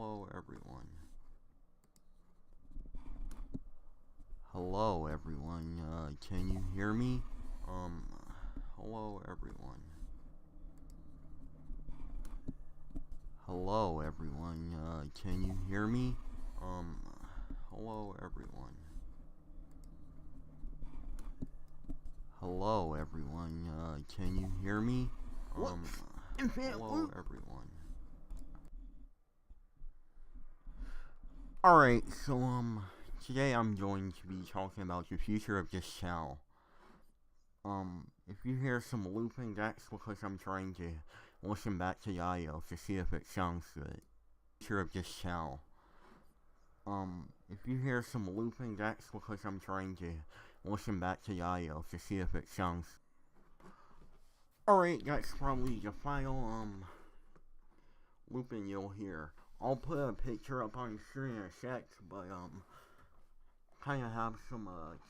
Hello everyone. Hello everyone. Can you hear me? Hello everyone. Hello everyone. Can you hear me? Hello everyone. Hello everyone. Can you hear me? Hello everyone. Alright, so today I'm going to be talking about the future of this channel. If you hear some looping, that's because I'm trying to listen back to the audio to see if it sounds good. Future of this channel. If you hear some looping, that's because I'm trying to listen back to the audio to see if it sounds. Alright, that's probably the final, looping you'll hear. I'll put a picture up on the screen in a sec, but, kinda have some,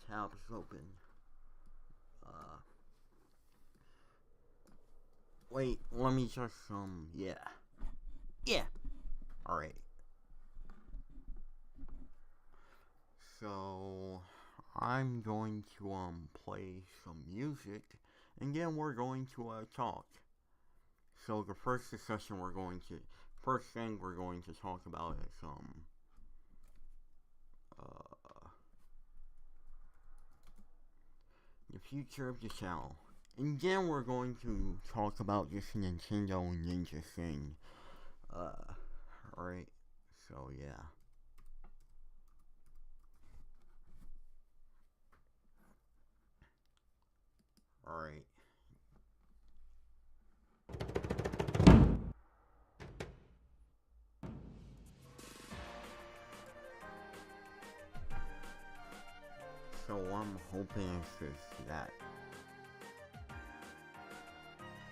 tabs open. Wait, let me just, yeah. Alright. So, I'm going to, play some music, and then we're going to, talk. So, the first thing we're going to talk about is, the future of the channel. And then we're going to talk about this Nintendo Ninja thing. Alright. So, yeah. Alright. So I'm hoping it's just that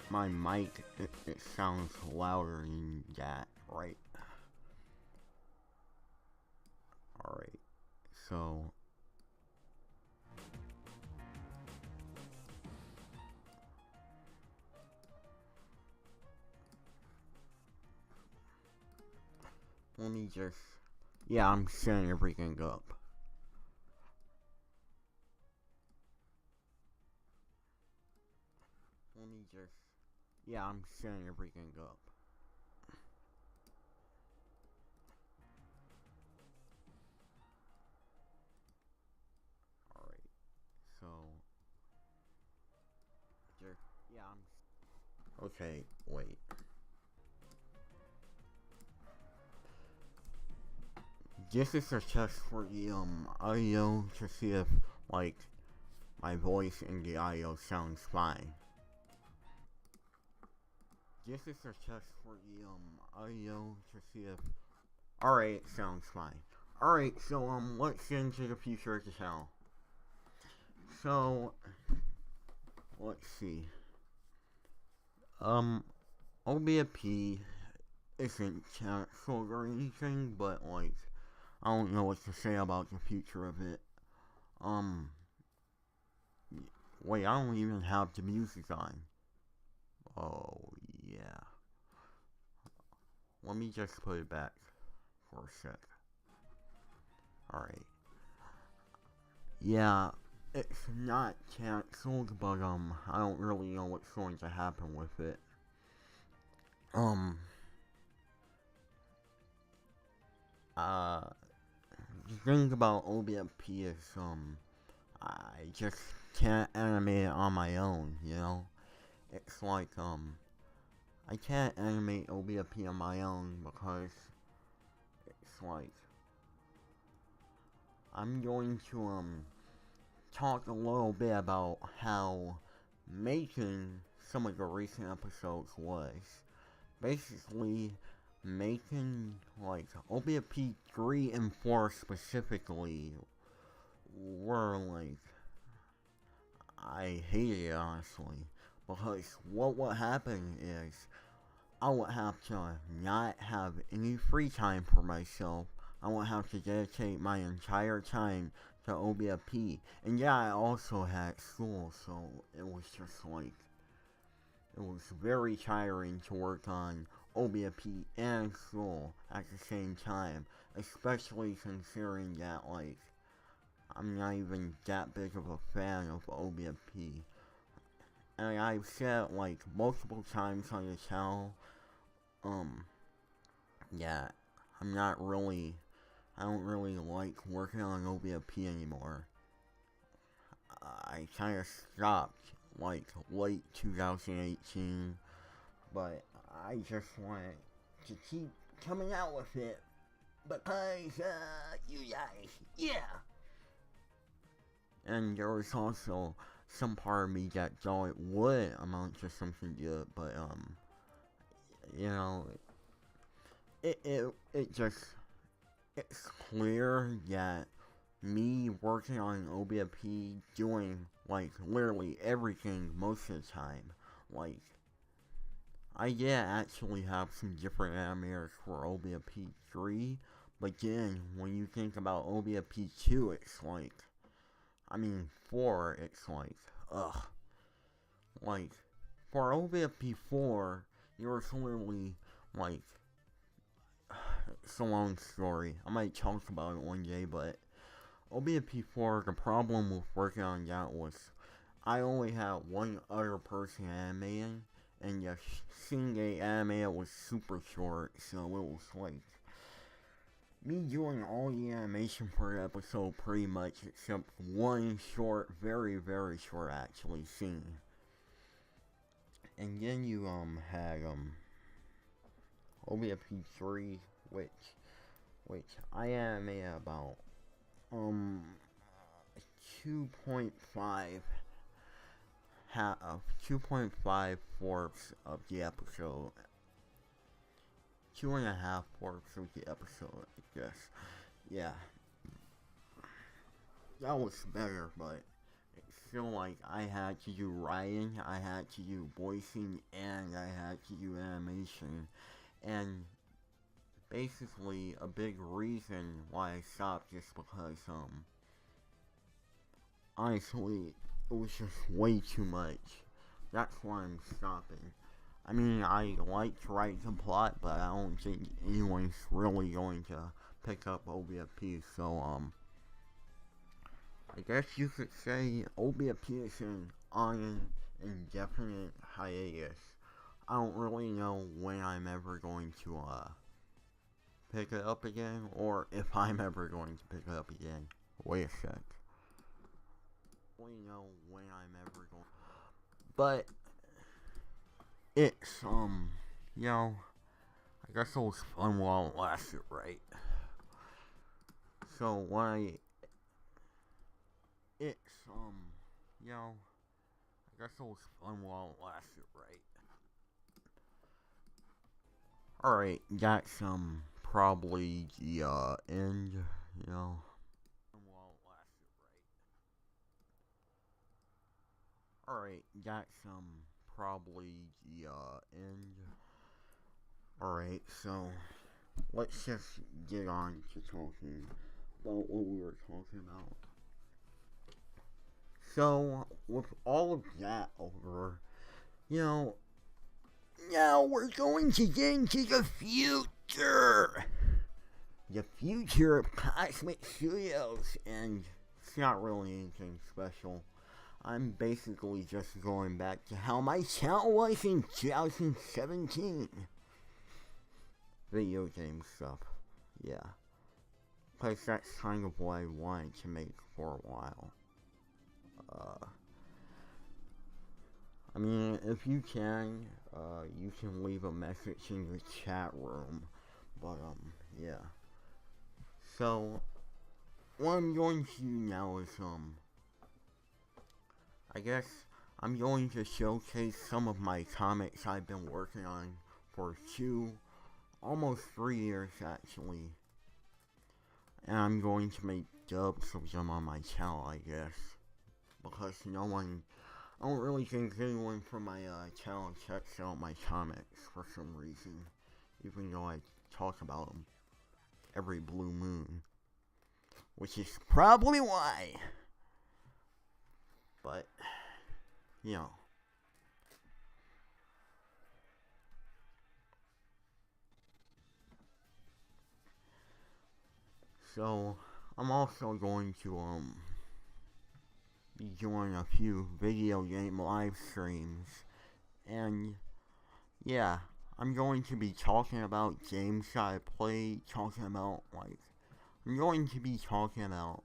my mic, it sounds louder than that, right? Alright, so let me just, yeah, I'm setting everything up. Yeah, I'm setting everything up. Alright, so, yeah, okay, wait. This is a test for the, audio to see if, like, my voice in the audio sounds fine. This is a test for the, audio to see if... Alright, it sounds fine. Alright, so, let's get into the future of the channel. So, let's see. OBFP isn't canceled or anything, but, like, I don't know what to say about the future of it. Wait, I don't even have the music on. Oh, yeah. Let me just put it back for a sec. Alright. Yeah, it's not canceled, but, I don't really know what's going to happen with it. The thing about OBFP is, I just can't animate it on my own, you know? It's like, I can't animate OBFP on my own because it's like, I'm going to, talk a little bit about how making some of the recent episodes was. Basically, making, like, OBFP 3 and 4 specifically were, like, I hated it, honestly. Because what would happen is, I would have to not have any free time for myself. I would have to dedicate my entire time to OBFP. And yeah, I also had school, so it was just like, it was very tiring to work on OBFP and Soul at the same time, especially considering that, like, I'm not even that big of a fan of OBFP. And I've said, like, multiple times on the channel, that I don't really like working on OBFP anymore. I kind of stopped, like, late 2018, but I just want to keep coming out with it because, you guys, yeah. And there was also some part of me that thought it would amount to something good, but, you know, it's clear that me working on OBFP, doing, like, literally everything most of the time, like, I did actually have some different animators for OBFP 3, but then, when you think about OBFP 2, it's like, 4, it's like, ugh. Like, for OBFP 4, there was literally, like, it's a long story. I might talk about it one day, but OBFP 4, the problem with working on that was I only had one other person animating, and the scene they animated was super short, so it was like me doing all the animation for the episode pretty much except one short, very, very short actually, scene. And then you had OBFP 3, which I animated about 2.5 fourths of the episode. 2.5 fourths of the episode, I guess. Yeah. That was better, but it's still like I had to do writing, I had to do voicing, and I had to do animation. And basically a big reason why I stopped is because, honestly, it was just way too much. That's why I'm stopping. I mean, I like to write the plot, but I don't think anyone's really going to pick up OBFP, so, I guess you could say OBFP is on an indefinite hiatus. I don't really know when I'm ever going to, pick it up again, or if I'm ever going to pick it up again. Wait a sec. I don't really know when I'm ever going. But it's you know, I guess it was fun while it lasted, right? So it's you know, I guess it was fun while it lasted, right? Alright, that's probably the end, you know. Alright, that's probably the end. Alright, so let's just get on to talking about what we were talking about. So, with all of that over, you know, now we're going to get into the future! The future of Cosmic Studios, and it's not really anything special. I'm basically just going back to how my channel was in 2017. Video game stuff, yeah. Because that's kind of what I wanted to make for a while. I mean, if you can leave a message in the chat room. But, yeah. So, what I'm going to do now is, I guess I'm going to showcase some of my comics I've been working on for almost 3 years actually. And I'm going to make dubs of them on my channel, I guess. Because I don't really think anyone from my channel checks out my comics for some reason. Even though I talk about them every blue moon. Which is probably why. But, you know. So, I'm also going to, be doing a few video game live streams. And, yeah, I'm going to be talking about games that I play, talking about, like, I'm going to be talking about,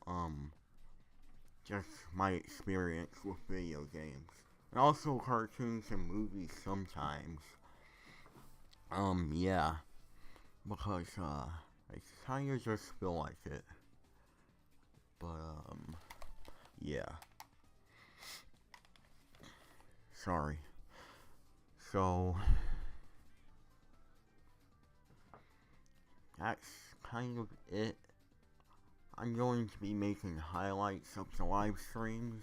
just my experience with video games. And also cartoons and movies sometimes. Yeah. Because, I kinda just feel like it. But, yeah. Sorry. So, that's kind of it. I'm going to be making highlights of the live streams,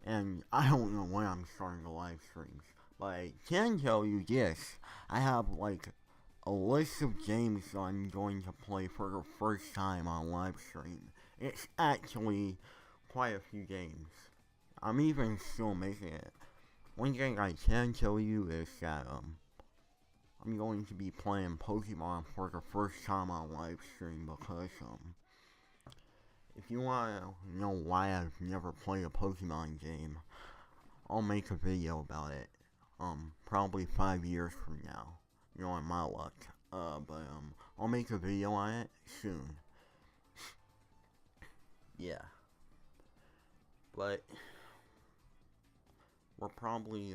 and I don't know when I'm starting the live streams, but I can tell you this, I have like a list of games that I'm going to play for the first time on live stream. It's actually quite a few games. I'm even still making it. One thing I can tell you is that, I'm going to be playing Pokemon for the first time on live stream because, if you want to know why I've never played a Pokemon game, I'll make a video about it, probably 5 years from now. You know, in my luck. But, I'll make a video on it soon. Yeah. But, we're probably,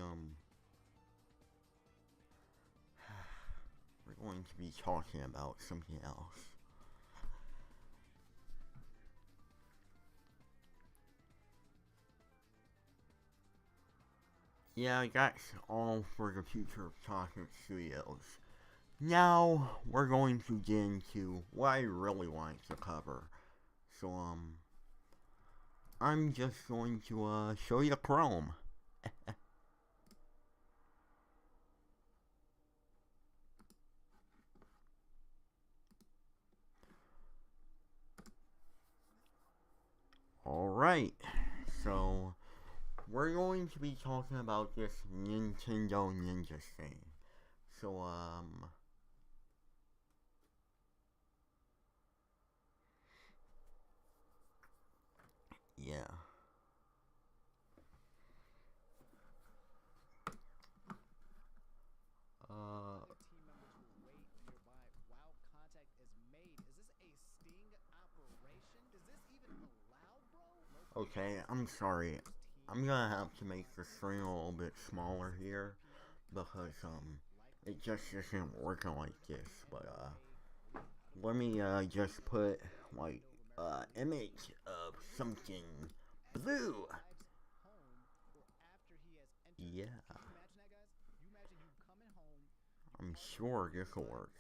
we're going to be talking about something else. Yeah, that's all for the future of Talking Studios. Now, we're going to get into what I really want to cover. So, I'm just going to, show you Chrome. Alright, so, we're going to be talking about this Nintendo Ninja thing. So, yeah. Okay, I'm sorry. I'm gonna have to make the screen a little bit smaller here because, it just isn't working like this. But, let me, just put, like, image of something blue. Yeah, I'm sure this will work.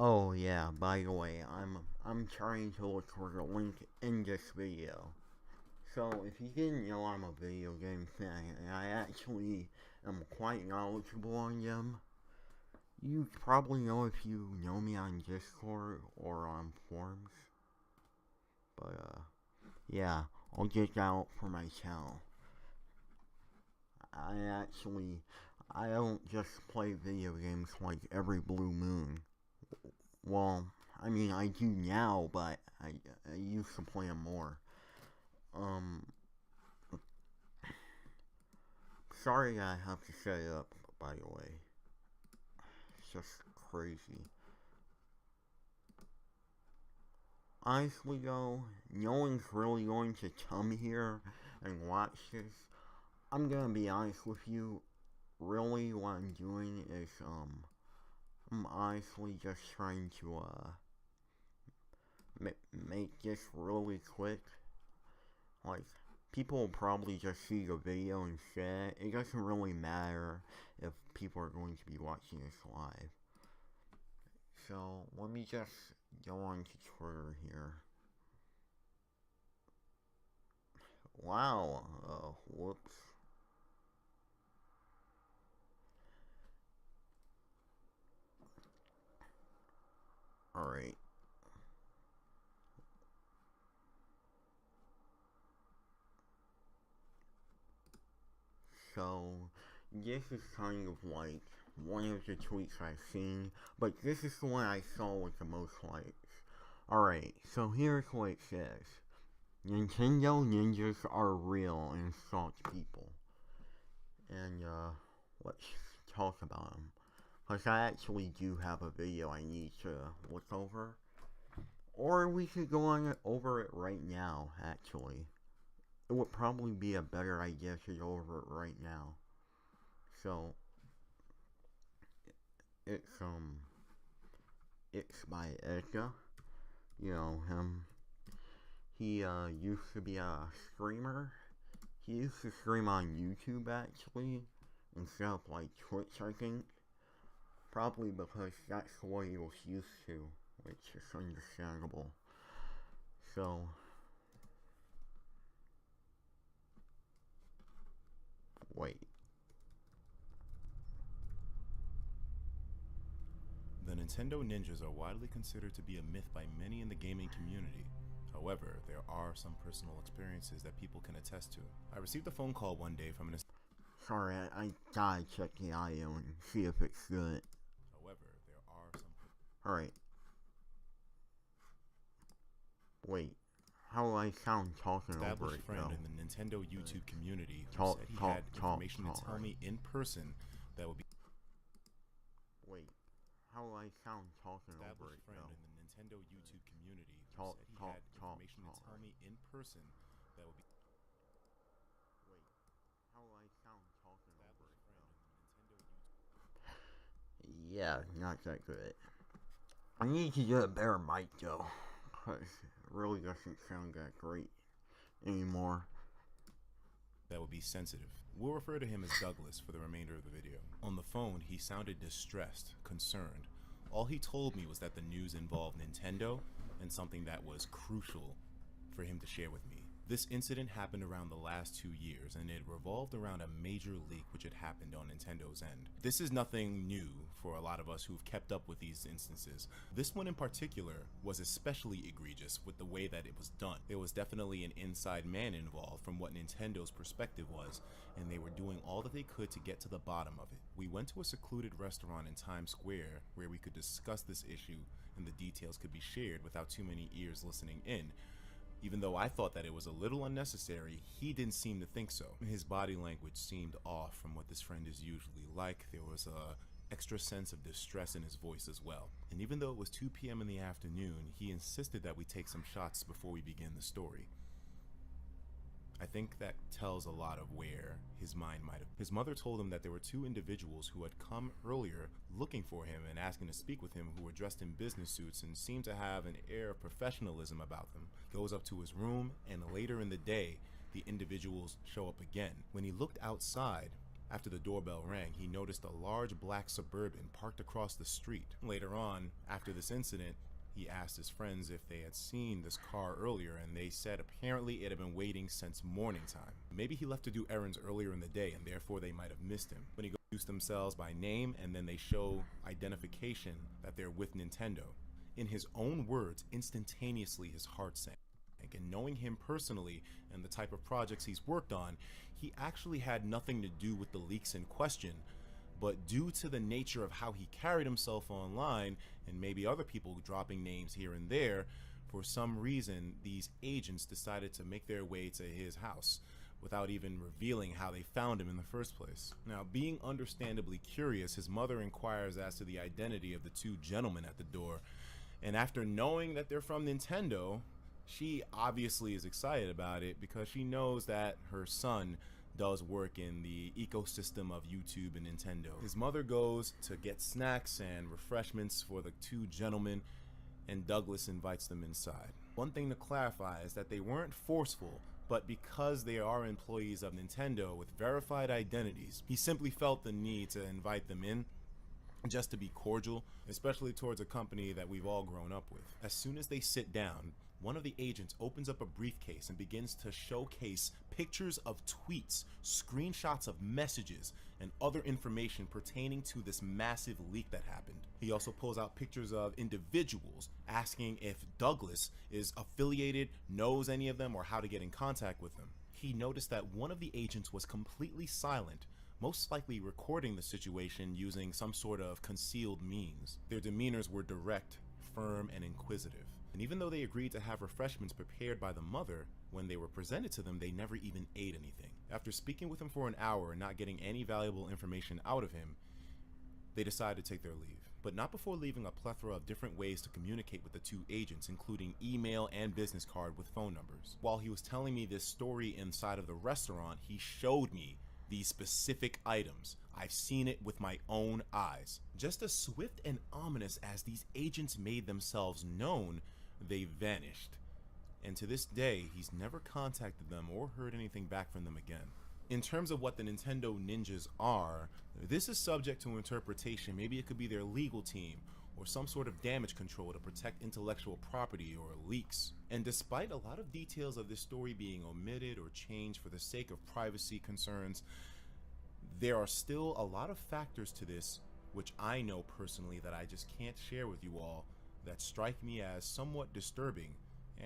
Oh yeah, by the way, I'm trying to look for the link in this video. So if you didn't know, I'm a video game fan and I actually am quite knowledgeable on them. You probably know if you know me on Discord or on forums. But yeah, I'll get that out for my channel. I don't just play video games like every blue moon. Well, I mean, I do now, but I used to play them more. Sorry I have to set it up, by the way. It's just crazy. Honestly though, no one's really going to come here and watch this. I'm gonna be honest with you. Really, what I'm doing is, I'm honestly just trying to, make this really quick. Like, people will probably just see the video instead. It doesn't really matter if people are going to be watching this live. So, let me just go on to Twitter here. Wow, whoops. Alright. So, this is kind of like one of the tweets I've seen, but this is the one I saw with the most likes. Alright, so here's what it says. Nintendo ninjas are real and stalk people. And, let's talk about them. Because I actually do have a video I need to look over. Or we could go on over it right now, actually. It would probably be a better idea to go over it right now. So, it's by Edgar. You know him. He, used to be a streamer. He used to stream on YouTube, actually, instead of, like, Twitch, I think. Probably because that's what he was used to, which is understandable. So, wait. The Nintendo ninjas are widely considered to be a myth by many in the gaming community. However, there are some personal experiences that people can attest to. I received a phone call one day from an... Sorry, I gotta check the audio and see if it's good. However, there are some... Alright. Wait. How do I sound talking over it, established friend though? in the Nintendo YouTube community who said he had information to tell me in person that would be... Wait. How do I sound talking over it, Established friend though? in the Nintendo YouTube community who said he had information to tell me in person that would be... Wait. How do I sound talking over it, though? Yeah, not that good. I need to get a better mic, though. Because it really doesn't sound that great anymore. That would be sensitive. We'll refer to him as Douglas for the remainder of the video. On the phone, he sounded distressed, concerned. All he told me was that the news involved Nintendo and something that was crucial for him to share with me. This incident happened around the last 2 years, and it revolved around a major leak which had happened on Nintendo's end. This is nothing new for a lot of us who've kept up with these instances. This one in particular was especially egregious with the way that it was done. There was definitely an inside man involved from what Nintendo's perspective was, and they were doing all that they could to get to the bottom of it. We went to a secluded restaurant in Times Square where we could discuss this issue and the details could be shared without too many ears listening in. Even though I thought that it was a little unnecessary, he didn't seem to think so. His body language seemed off from what this friend is usually like. There was a extra sense of distress in his voice as well. And even though it was 2 p.m. in the afternoon, he insisted that we take some shots before we begin the story. I think that tells a lot of where his mind might have. His mother told him that there were 2 individuals who had come earlier looking for him and asking to speak with him, who were dressed in business suits and seemed to have an air of professionalism about them. Goes up to his room, and later in the day, the individuals show up again. When he looked outside, after the doorbell rang, he noticed a large black Suburban parked across the street. Later on, after this incident, he asked his friends if they had seen this car earlier, and they said apparently it had been waiting since morning time. Maybe he left to do errands earlier in the day, and therefore they might have missed him. When he introduced themselves by name, and then they show identification that they're with Nintendo. In his own words, instantaneously his heart sank. And knowing him personally and the type of projects he's worked on, he actually had nothing to do with the leaks in question, but due to the nature of how he carried himself online, and maybe other people dropping names here and there, for some reason these agents decided to make their way to his house without even revealing how they found him in the first place. Now, being understandably curious, his mother inquires as to the identity of the 2 gentlemen at the door, and after knowing that they're from Nintendo, she obviously is excited about it because she knows that her son does work in the ecosystem of YouTube and Nintendo. His mother goes to get snacks and refreshments for the 2 gentlemen, and Douglas invites them inside. One thing to clarify is that they weren't forceful, but because they are employees of Nintendo with verified identities, he simply felt the need to invite them in just to be cordial, especially towards a company that we've all grown up with. As soon as they sit down, One of the agents opens up a briefcase and begins to showcase pictures of tweets, screenshots of messages, and other information pertaining to this massive leak that happened. He also pulls out pictures of individuals asking if Douglas is affiliated, knows any of them, or how to get in contact with them. He noticed that one of the agents was completely silent, most likely recording the situation using some sort of concealed means. Their demeanors were direct, firm, and inquisitive. And even though they agreed to have refreshments prepared by the mother, when they were presented to them, they never even ate anything. After speaking with him for an hour and not getting any valuable information out of him, they decided to take their leave. But not before leaving a plethora of different ways to communicate with the two agents, including email and business card with phone numbers. While he was telling me this story inside of the restaurant, he showed me these specific items. I've seen it with my own eyes. Just as swift and ominous as these agents made themselves known, they vanished. And to this day, he's never contacted them or heard anything back from them again. In terms of what the Nintendo Ninjas are, this is subject to interpretation. Maybe it could be their legal team or some sort of damage control to protect intellectual property or leaks. And despite a lot of details of this story being omitted or changed for the sake of privacy concerns, there are still a lot of factors to this which I know personally that I just can't share with you all that strike me as somewhat disturbing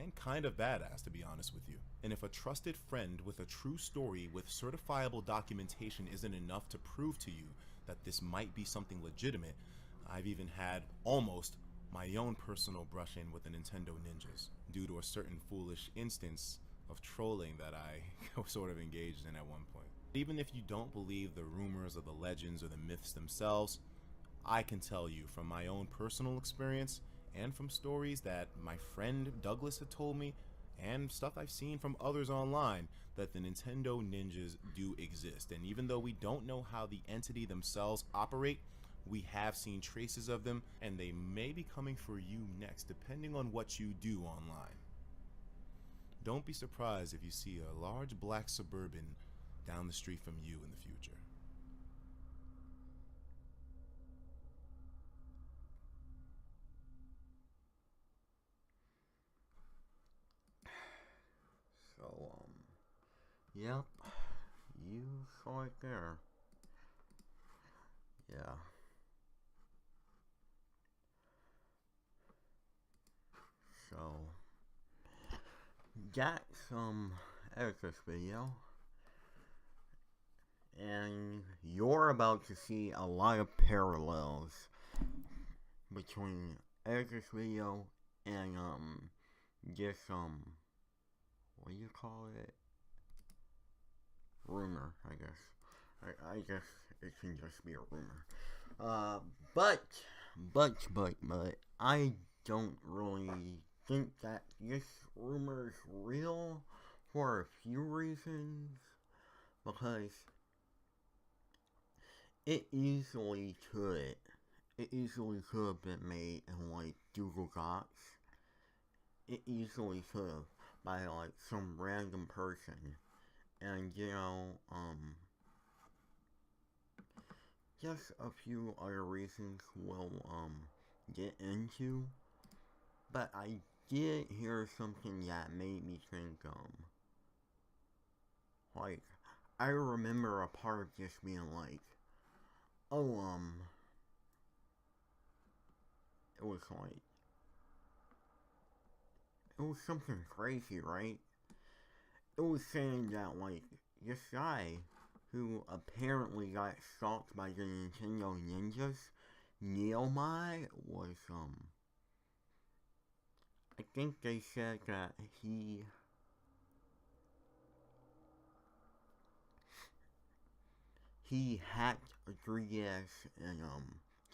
and kind of badass, to be honest with you. And if a trusted friend with a true story with certifiable documentation isn't enough to prove to you that this might be something legitimate, I've even had almost my own personal brush-in with the Nintendo Ninjas due to a certain foolish instance of trolling that I sort of engaged in at one point. Even if you don't believe the rumors or the legends or the myths themselves, I can tell you from my own personal experience and from stories that my friend Douglas had told me and stuff I've seen from others online, that the Nintendo Ninjas do exist. And even though we don't know how the entity themselves operate, we have seen traces of them, and they may be coming for you next, depending on what you do online. Don't be surprised if you see a large black Suburban down the street from you in the future. So, yep, you saw it there. Yeah. So, got some editors video, and you're about to see a lot of parallels between editors video and, just, what do you call it? Rumor, I guess. I guess it can just be a rumor. But, I don't really think that this rumor is real for a few reasons. Because it easily could have been made in, like, Google Docs. It easily could have, by, like, some random person. And, you know, just a few other reasons we'll, get into. But I did hear something that made me think, like, I remember a part of just being like, oh, it was like, it was something crazy, right? It was saying that, like, this guy who apparently got stalked by the Nintendo Ninjas, Neomai, was, I think they said that he hacked a 3DS in,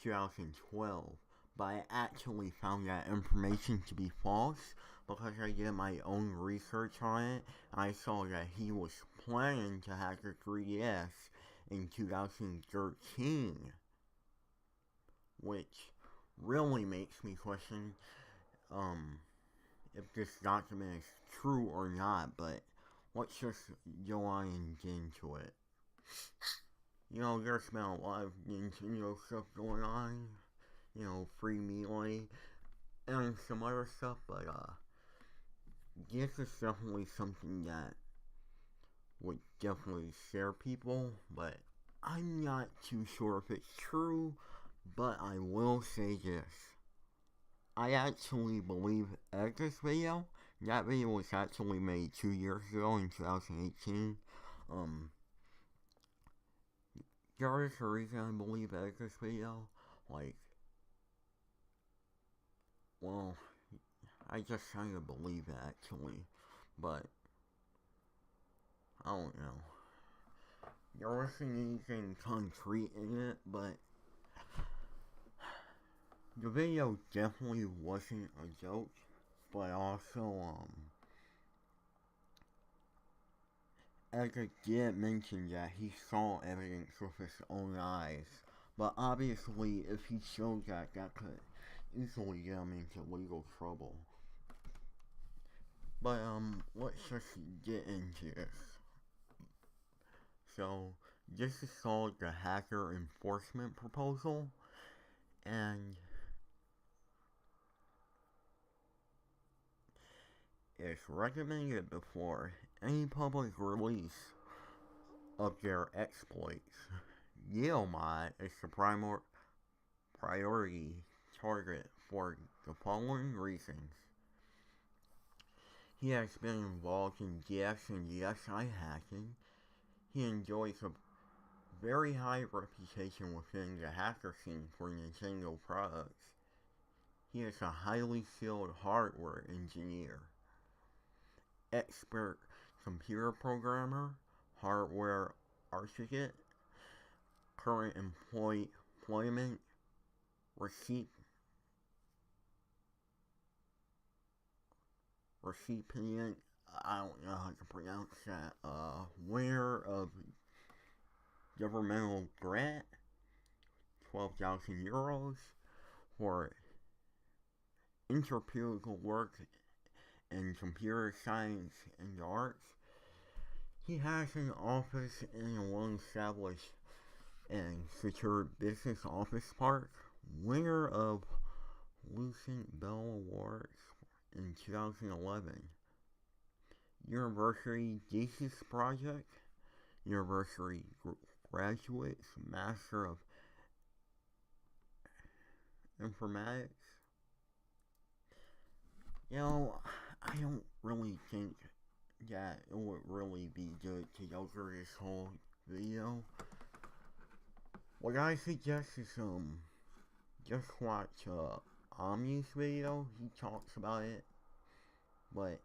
2012, but I actually found that information to be false because I did my own research on it, and I saw that he was planning to hack a 3DS in 2013, which really makes me question, if this document is true or not, but let's just go on and get into it. You know, there's been a lot of Nintendo stuff going on, you know, Free Melee, and some other stuff, but, this is definitely something that would definitely scare people, but I'm not too sure if it's true, but I will say this. I actually believe Edgar's video. That video was actually made 2 years ago in 2018. There is a reason I believe Edgar's video. Like, well, I just kind of believe it actually, but I don't know. There wasn't anything concrete in it, but the video definitely wasn't a joke. But also, Edgar did mention that he saw evidence with his own eyes. But obviously, if he showed that, that could easily get him into legal trouble. But, let's just get into this. So, this is called the Hacker Enforcement Proposal, and it's recommended before any public release of their exploits. Yeomod is the priority target for the following reasons. He has been involved in DS and DSi hacking. He enjoys a very high reputation within the hacker scene for Nintendo products. He is a highly skilled hardware engineer, expert computer programmer, hardware architect, current employment, recipient, I don't know how to pronounce that, winner of governmental grant, 12,000 euros, for interpersonal work in computer science and arts. He has an office in a well-established and secured business office park, winner of Lucent Bell Awards in 2011. University thesis project, university graduates, Master of Informatics. You know, I don't really think that it would really be good to go through this whole video. What I suggest is, just watch, Omni's video. He talks about it, but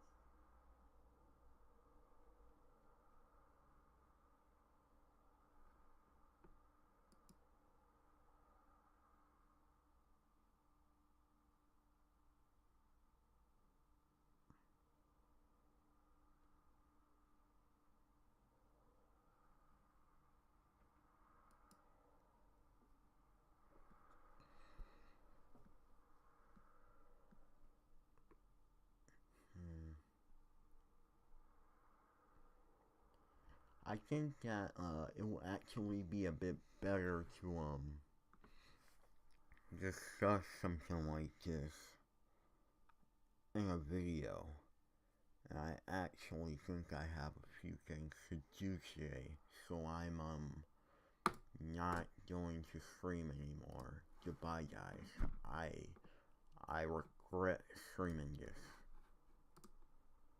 I think that it will actually be a bit better to discuss something like this in a video. And I actually think I have a few things to do today, so I'm not going to stream anymore. Goodbye, guys. I regret streaming this.